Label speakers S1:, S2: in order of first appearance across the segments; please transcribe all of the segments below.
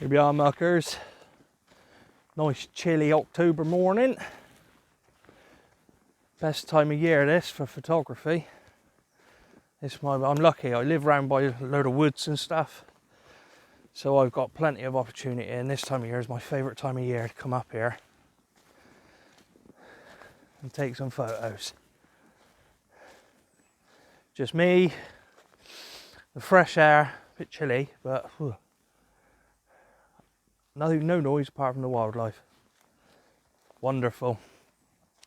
S1: Here we are, muckers. Nice chilly October morning. Best time of year this for photography. I'm lucky, I live around by a load of woods and stuff. So I've got plenty of opportunity, and this time of year is my favourite time of year to come up here and take some photos. Just me, the fresh air, a bit chilly, but no noise apart from the wildlife. Wonderful.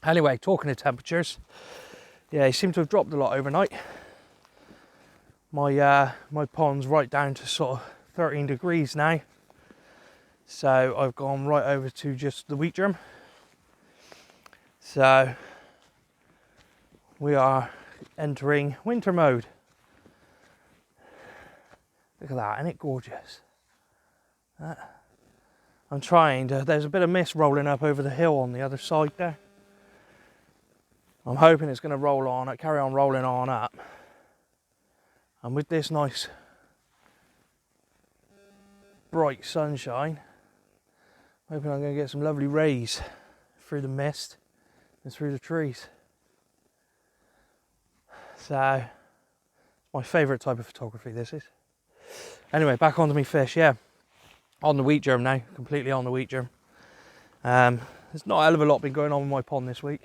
S1: Anyway, talking of temperatures, yeah, they seem to have dropped a lot overnight. My pond's right down to sort of 13 degrees now. So I've gone right over to just the wheat germ. So we are entering winter mode. Look at that, isn't it gorgeous? I'm trying to, there's a bit of mist rolling up over the hill on the other side there. I'm hoping it's going to roll on, carry on rolling on up. And with this nice bright sunshine, I'm hoping I'm going to get some lovely rays through the mist and through the trees. So, my favourite type of photography this is. Anyway, back onto me fish, yeah. On the wheat germ now, completely on the wheat germ. There's not a hell of a lot been going on with my pond this week.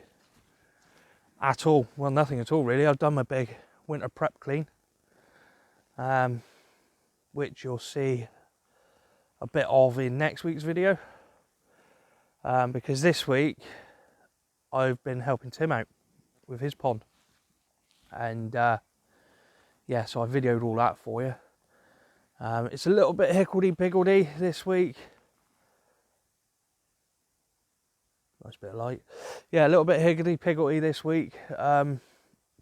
S1: At all, well, nothing at all really. I've done my big winter prep clean. Which you'll see a bit of in next week's video. Because this week, I've been helping Tim out with his pond. And yeah, so I videoed all that for you. It's a little bit higgledy-piggledy this week. Nice bit of light. Yeah, a little bit higgledy-piggledy this week.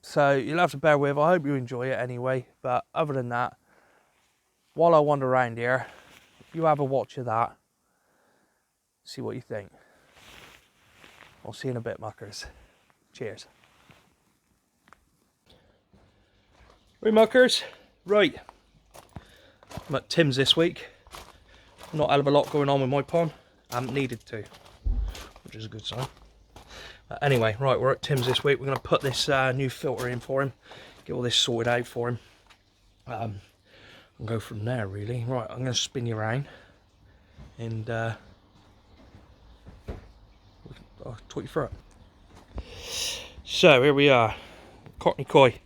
S1: So you'll have to bear with. I hope you enjoy it anyway. But other than that, while I wander around here, you have a watch of that. See what you think. I'll see you in a bit, muckers. Cheers. Right, muckers. Right. I'm at Tim's this week. Not a hell of a lot going on with my pond. I haven't needed to, which is a good sign. Anyway, right, we're at Tim's this week. We're going to put this new filter in for him. Get all this sorted out for him. And go from there, really. Right, I'm going to spin you around. And I'll talk you through it. So, here we are. Cockney Koi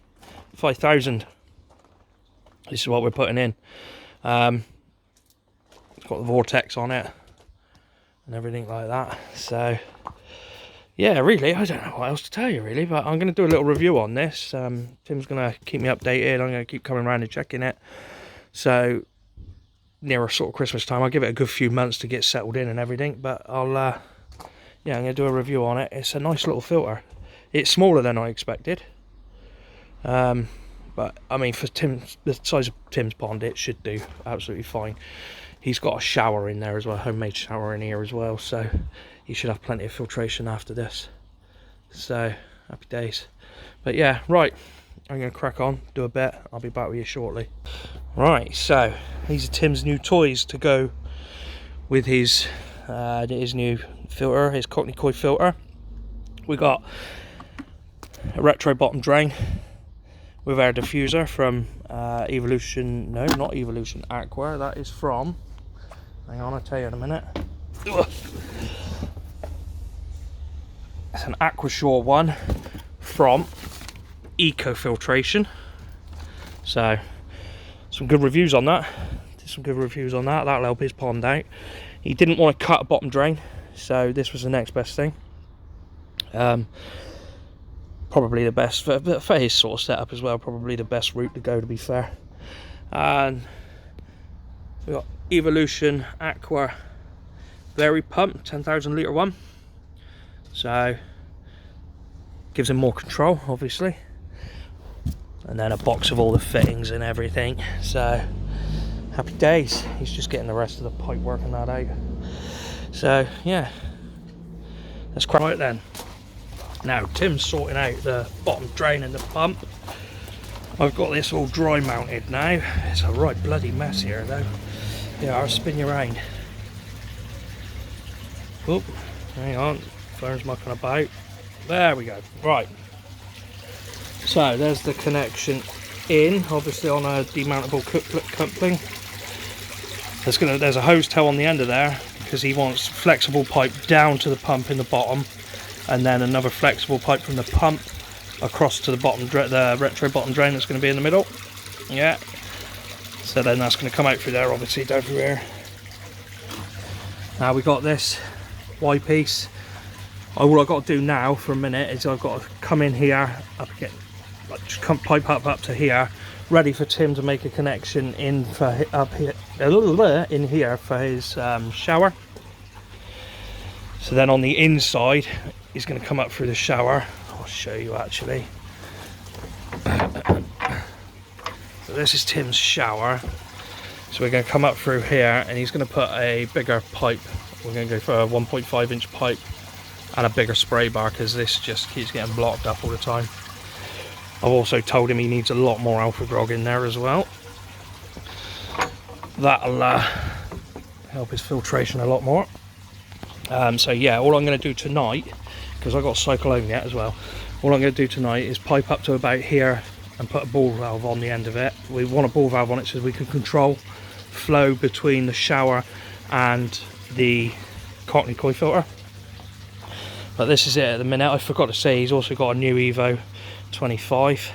S1: 5000. This is what we're putting in. It's got the vortex on it and everything like that. So yeah, really, I don't know what else to tell you really, but I'm going to do a little review on this. Tim's going to keep me updated. I'm going to keep coming around and checking it. So nearer sort of Christmas time, I'll give it a good few months to get settled in and everything, but I'll yeah, I'm going to do a review on it. It's a nice little filter. It's smaller than I expected. But I mean, for the size of Tim's pond, it should do absolutely fine. He's got a shower in there as well, a homemade shower in here as well, so he should have plenty of filtration after this. So happy days. But yeah, right, I'm going to crack on, do a bit. I'll be back with you shortly. Right, so these are Tim's new toys to go with his new filter, his Cockney Koi filter. We got a retro bottom drain with our diffuser from Evolution, no, not Evolution Aqua, that is from, hang on, I'll tell you in a minute. It's an Aquashore one from Filtration. So, some good reviews on that. Did some good reviews on that, that'll help his pond out. He didn't want to cut a bottom drain, so this was the next best thing. Probably the best for his sort of setup as well. Probably the best route to go, to be fair. And we got Evolution Aqua Very Pump 10,000 litre one. So gives him more control, obviously. And then a box of all the fittings and everything. So happy days. He's just getting the rest of the pipe working that out. So yeah, let's crack it then. Now Tim's sorting out the bottom drain and the pump. I've got this all dry mounted now. It's a right bloody mess here though. Yeah, I'll spin you around. Oh, hang on, phone's mucking about. There we go. Right. So there's the connection in, obviously on a demountable coupling. There's a hose tail on the end of there because he wants flexible pipe down to the pump in the bottom, and then another flexible pipe from the pump across to the bottom, the retro bottom drain that's going to be in the middle. Yeah. So then that's going to come out through there, obviously down through here. Now we got this Y piece. All I've got to do now for a minute is I've got to come in here, just come pipe up to here, ready for Tim to make a connection in for up here, in here for his shower. So then on the inside, he's going to come up through the shower. I'll show you actually. So this is Tim's shower. So we're going to come up through here, and he's going to put a bigger pipe. We're going to go for a 1.5 inch pipe and a bigger spray bar, because this just keeps getting blocked up all the time. I've also told him he needs a lot more alpha grog in there as well. That'll help his filtration a lot more. So yeah, all I'm going to do tonight, because I've got to cycle home yet as well, all I'm going to do tonight is pipe up to about here and put a ball valve on the end of it. We want a ball valve on it so we can control flow between the shower and the Cockney coil filter. But this is it at the minute. I forgot to say he's also got a new Evo 25.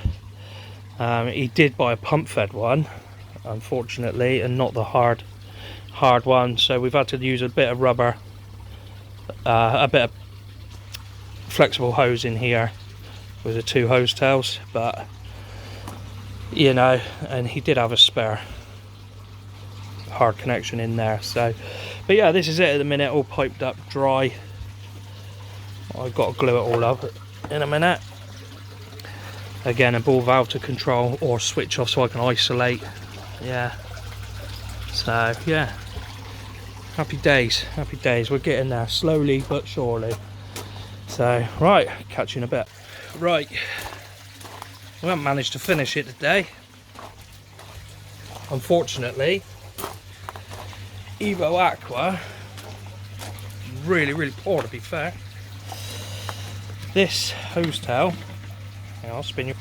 S1: He did buy a pump fed one, unfortunately, and not the hard one, so we've had to use a bit of rubber, a bit of flexible hose in here with the 2 hose tails, but you know, and he did have a spare hard connection in there. So but yeah, this is it at the minute, all piped up, dry. I've got to glue it all up in a minute. Again, a ball valve to control or switch off so I can isolate. Yeah, so yeah, happy days, we're getting there slowly but surely. So right, catch you in a bit. Right, we haven't managed to finish it today, unfortunately. Evo Aqua, really poor to be fair. This hose tail, hang on, I'll spin you.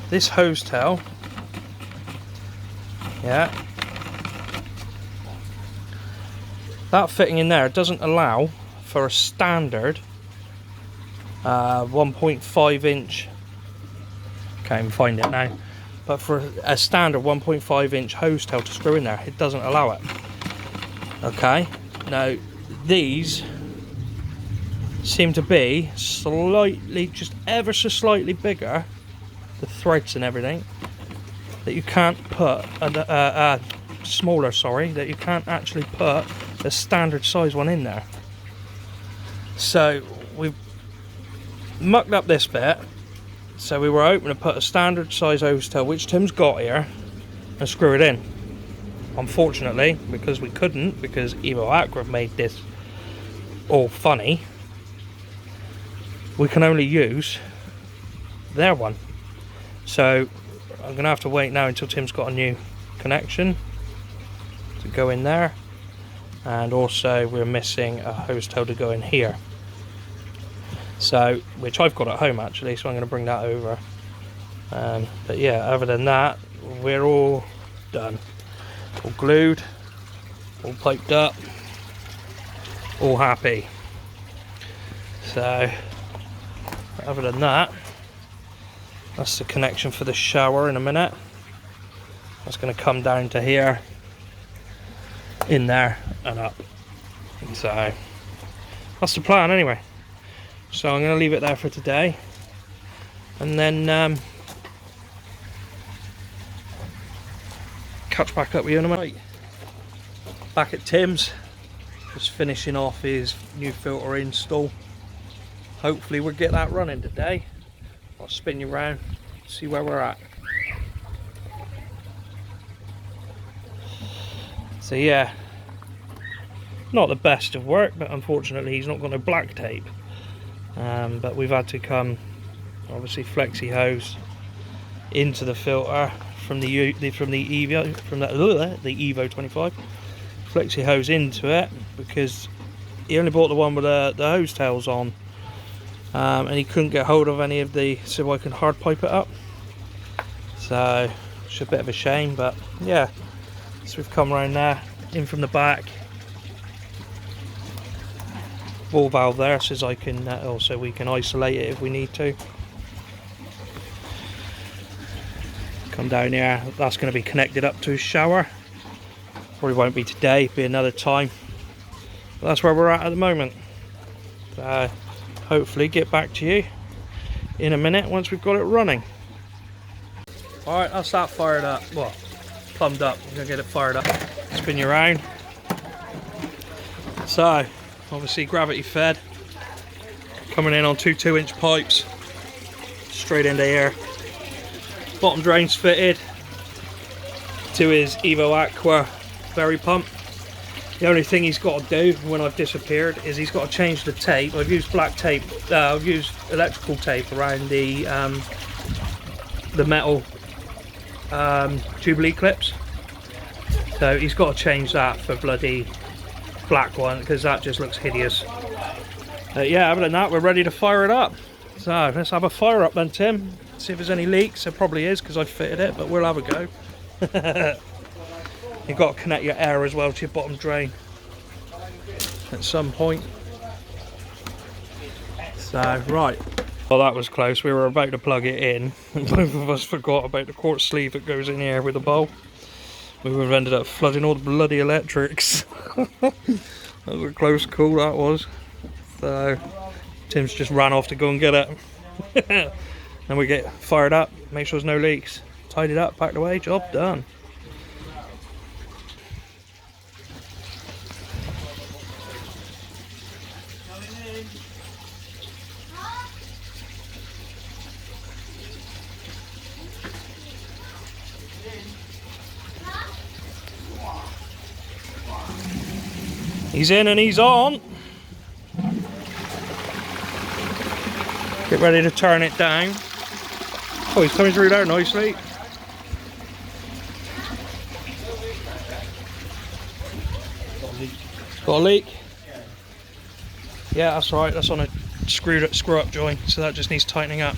S1: This hose tail, yeah, that fitting in there doesn't allow for a standard 1.5 inch, can't even find it now, but for a standard 1.5 inch hose tail to screw in there, it doesn't allow it. Okay, now these seem to be slightly, just ever so slightly bigger, the threads and everything, that you can't put smaller, sorry, that you can't actually put a standard size one in there. So we've mucked up this bit, so we were hoping to put a standard size hose tail, which Tim's got here, and screw it in. Unfortunately, because we couldn't, because Evo Aqua made this all funny, we can only use their one. So I'm gonna have to wait now until Tim's got a new connection to go in there, and also we're missing a hose tail to go in here, so which I've got at home actually, so I'm going to bring that over. But yeah, other than that, we're all done, all glued, all piped up, all happy. So other than that, that's the connection for the shower in a minute. That's going to come down to here, in there and up. So that's the plan anyway. So I'm going to leave it there for today, and then catch back up with you in a minute. Back at Tim's, just finishing off his new filter install. Hopefully we'll get that running today. I'll spin you around, see where we're at. So yeah, not the best of work, but unfortunately he's not got no black tape. But we've had to come, obviously, flexi hose into the filter from the Evo 25. Flexi hose into it because he only bought the one with the hose tails on, and he couldn't get hold of any of the, so I can hard pipe it up. So it's a bit of a shame, but yeah. So we've come around there, in from the back. Ball valve there, so I can also we can isolate it if we need to. Come down here. That's going to be connected up to his shower. Probably won't be today, be another time. But that's where we're at the moment. Hopefully get back to you in a minute once we've got it running. Alright, that's that fired up. Well, plumbed up. I'm going to get it fired up. Spin you around. So, obviously gravity fed. Coming in on two 2-inch pipes. Straight into here. Bottom drain's fitted to his Evo Aqua berry pump. The only thing he's got to do when I've disappeared is he's got to change the tape. I've used black tape, I've used electrical tape around the metal Jubilee clips. So he's got to change that for bloody black one, because that just looks hideous. Yeah, other than that, we're ready to fire it up. So let's have a fire up then, Tim. See if there's any leaks. There probably is, because I fitted it, but we'll have a go. You've got to connect your air as well to your bottom drain at some point. So, right. Well, that was close. We were about to plug it in, and both of us forgot about the quartz sleeve that goes in here with the bowl. We would have ended up flooding all the bloody electrics. That was a close call, that was. So, Tim's just ran off to go and get it. Then we get fired up, make sure there's no leaks, tied it up, packed away, job done. He's in and he's on. Get ready to turn it down. Oh, he's coming through there nicely. Got a leak? Yeah, that's right. That's on a screw up joint, so that just needs tightening up.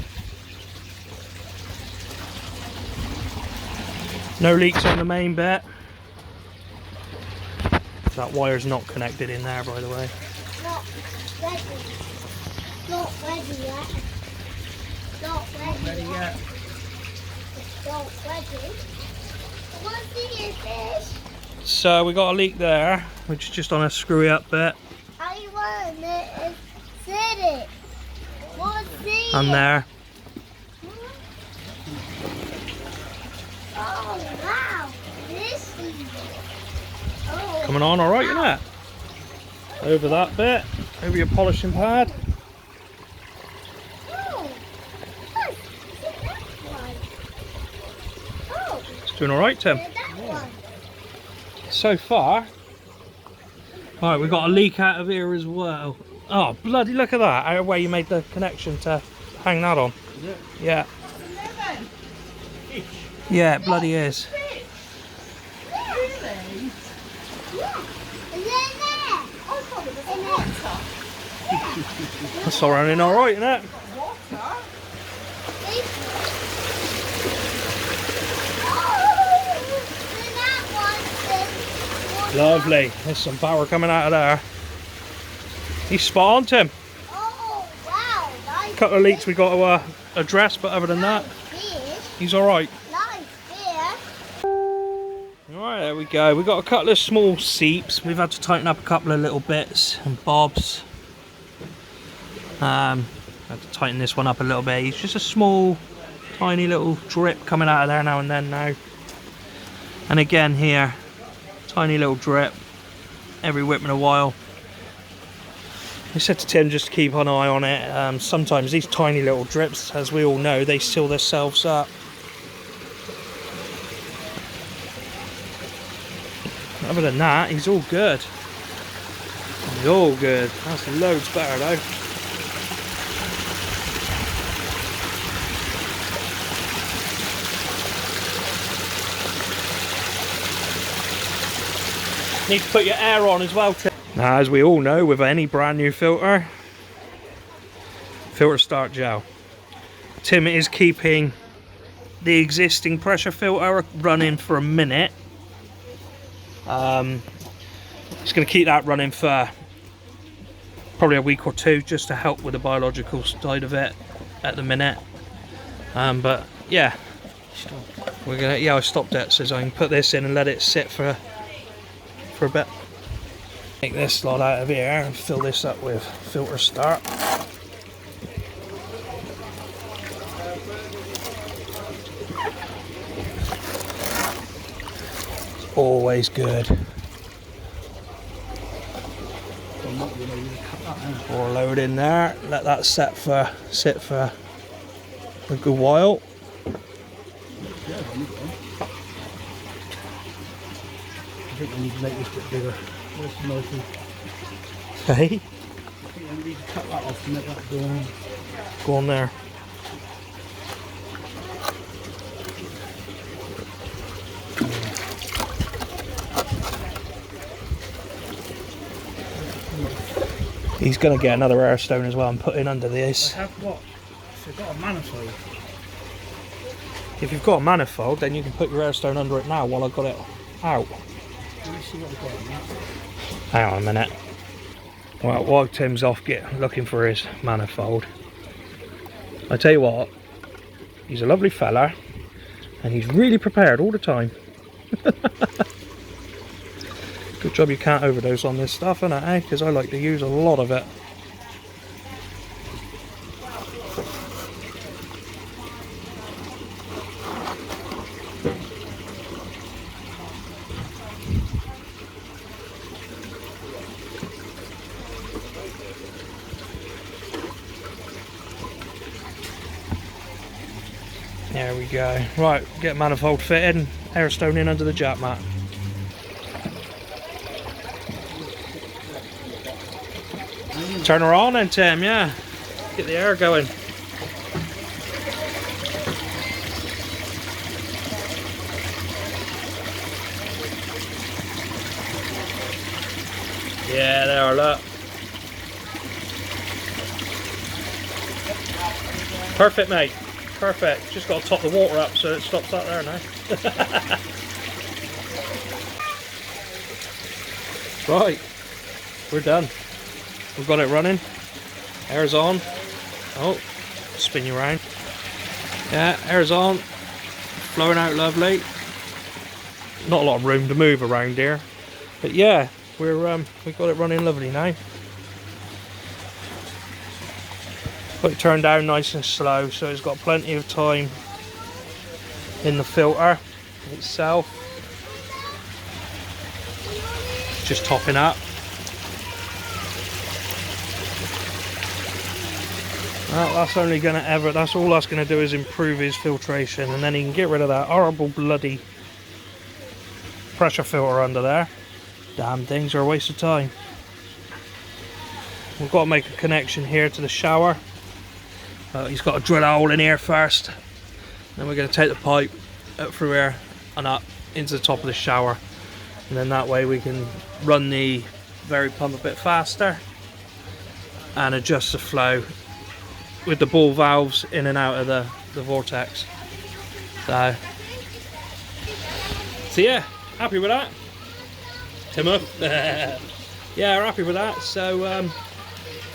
S1: No leaks on the main bit. That wire's not connected in there, by the way.
S2: Not ready. Not ready yet. Not ready yet. Not ready. What's the fish?
S1: So we got a leak there, which is just on a screwy up bit.
S2: I want it. Said it. What's it?
S1: And there.
S2: Oh wow! This is. Oh.
S1: Coming on alright, isn't it? Over that bit, over your polishing pad.
S2: Oh. Look, that one. Oh.
S1: It's doing alright, Tim.
S2: That one.
S1: So far. Alright, we've got a leak out of here as well. Oh, bloody look at that, out of where you made the connection to hang that on. Yeah. Yeah, it bloody is. That's all running alright, isn't it? Lovely. There's some power coming out of there. He's spot on, Tim.
S2: Oh, wow. Nice.
S1: A couple of leaks we got to address, but other than that, he's alright.
S2: Nice fish.
S1: Alright, there we go. We've got a couple of small seeps. We've had to tighten up a couple of little bits and bobs. Had to tighten this one up a little bit. It's just a small, tiny little drip coming out of there now and then now. And again here, tiny little drip every whip in a while. I said to Tim just to keep an eye on it. Sometimes these tiny little drips, as we all know, they seal themselves up. Other than that, he's all good. He's all good. That's loads better though. Need to put your air on as well, Tim. Now, as we all know, with any brand new filter start gel. Tim is keeping the existing pressure filter running for a minute. He's going to keep that running for probably a week or two, just to help with the biological side of it at the minute. But yeah, I stopped it so I can put this in and let it sit for a bit. Take this lot out of here and fill this up with filter start. It's always good. Pour a load in there, let that sit for a good while.
S3: I think I need to make this a bit bigger. Where's the knife?
S1: Okay.
S3: I think I need to cut that off to make that go on.
S1: Go on there. He's going to get another airstone as well and put in under this.
S3: I have what? I've got a manifold.
S1: If you've got a manifold, then you can put your airstone under it now while I've got it out.
S3: Let me see what we've got on that.
S1: Hang on a minute. Well, while Tim's off looking for his manifold, I tell you what, he's a lovely fella and he's really prepared all the time. Good job you can't overdose on this stuff, innit, eh? Because I like to use a lot of it. There we go. Right, get manifold fitted and airstone in under the jack mat. Turn her on then, Tim, yeah. Get the air going. Yeah, there, look. Perfect, mate. Perfect. Just got to top the water up so it stops that there now. Right, we're done. We've got it running. Air's on. Oh, spin you around. Yeah, air's on. Flowing out lovely. Not a lot of room to move around here, but yeah, we've got it running lovely now. Got it turned down nice and slow, so it's got plenty of time in the filter itself. Just topping up. Well, that's all that's gonna do is improve his filtration, and then he can get rid of that horrible bloody pressure filter under there. Damn things are a waste of time. We've got to make a connection here to the shower. He's got to drill a hole in here first. Then we're going to take the pipe up through here and up into the top of the shower. And then that way we can run the vary pump a bit faster and adjust the flow with the ball valves in and out of the vortex. So yeah, happy with that. Timmer. Yeah, we're happy with that. So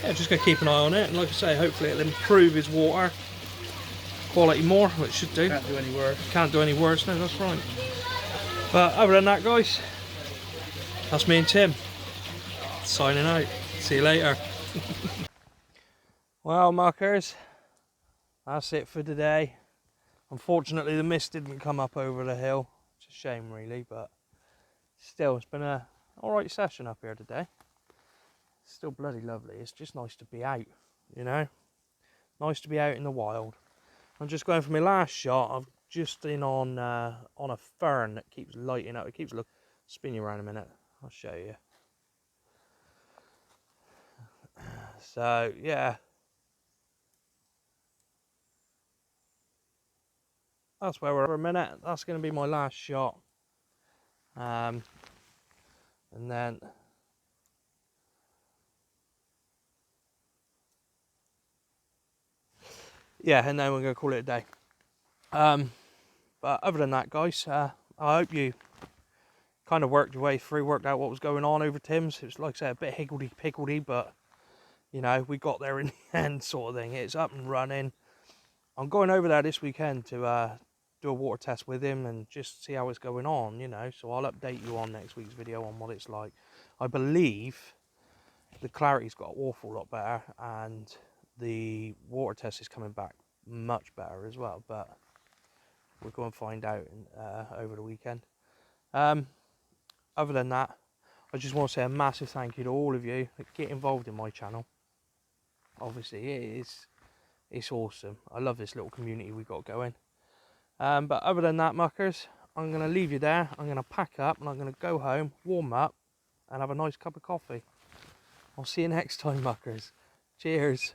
S1: yeah, just going to keep an eye on it, and like I say, hopefully it'll improve his water quality more, which it should do.
S3: Can't do any worse.
S1: Can't do any worse, no, that's right. But other than that, guys, that's me and Tim signing out. See you later. Well, muckers, that's it for today. Unfortunately, the mist didn't come up over the hill. It's a shame, really, but still, it's been a alright session up here today. Still bloody lovely. It's just nice to be out, you know. Nice to be out in the wild. I'm just going for my last shot. I've just in on a fern that keeps lighting up. It keeps spin you around a minute. I'll show you. So yeah, that's where we're for a minute. That's going to be my last shot. And then yeah, and then we're going to call it a day. But other than that, guys, I hope you kind of worked your way through, worked out what was going on over Tim's. It was, like I said, a bit higgledy-piggledy, but, you know, we got there in the end, sort of thing. It's up and running. I'm going over there this weekend to do a water test with him and just see how it's going on, you know. So I'll update you on next week's video on what it's like. I believe the clarity's got an awful lot better, and the water test is coming back much better as well, but we'll go and find out over the weekend. Other than that, I just want to say a massive thank you to all of you that get involved in my channel. Obviously, it's awesome. I love this little community we got going. But other than that, muckers, I'm going to leave you there. I'm going to pack up and I'm going to go home, warm up, and have a nice cup of coffee. I'll see you next time, muckers. Cheers.